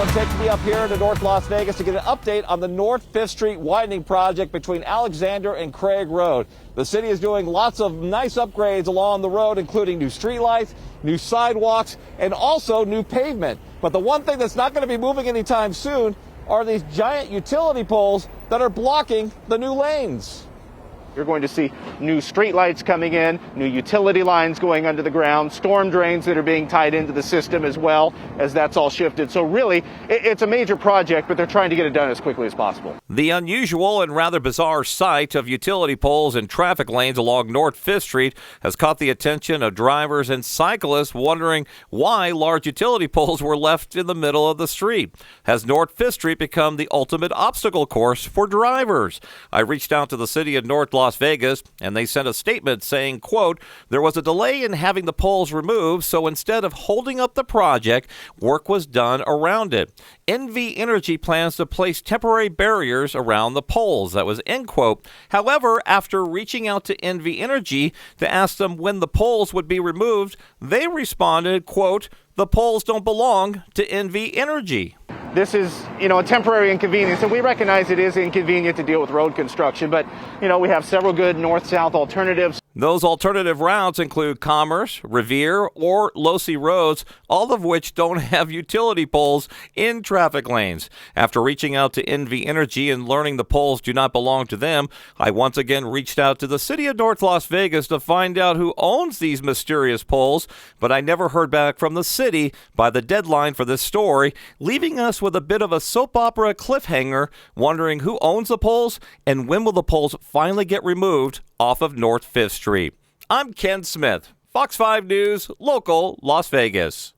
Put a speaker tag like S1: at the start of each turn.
S1: Alan takes me up here to North Las Vegas to get an update on the North 5th Street widening project between Alexander and Craig Road. The city is doing lots of nice upgrades along the road, including new streetlights, new sidewalks, and also new pavement. But the one thing that's not going to be moving anytime soon are these giant utility poles that are blocking the new lanes.
S2: You're going to see new streetlights coming in, new utility lines going under the ground, storm drains that are being tied into the system as well as that's all shifted. So really, it's a major project, but they're trying to get it done as quickly as possible.
S3: The unusual and rather bizarre sight of utility poles and traffic lanes along North 5th Street has caught the attention of drivers and cyclists wondering why large utility poles were left in the middle of the street. Has North 5th Street become the ultimate obstacle course for drivers? I reached out to the city of North Las Vegas, and they sent a statement saying, quote, there was a delay in having the poles removed, so instead of holding up the project, work was done around it. NV Energy plans to place temporary barriers around the poles. That was end quote. However, after reaching out to NV Energy to ask them when the poles would be removed, they responded, quote, the poles don't belong to NV Energy.
S2: This is, a temporary inconvenience, and we recognize it is inconvenient to deal with road construction, but, we have several good north-south alternatives.
S3: Those alternative routes include Commerce, Revere, or Losee roads, all of which don't have utility poles in traffic lanes. After reaching out to NV Energy and learning the poles do not belong to them, I once again reached out to the city of North Las Vegas to find out who owns these mysterious poles, but I never heard back from the city by the deadline for this story, leaving us with a bit of a soap opera cliffhanger, wondering who owns the poles and when will the poles finally get removed off of North 5th Street. I'm Ken Smith, Fox 5 News, local Las Vegas.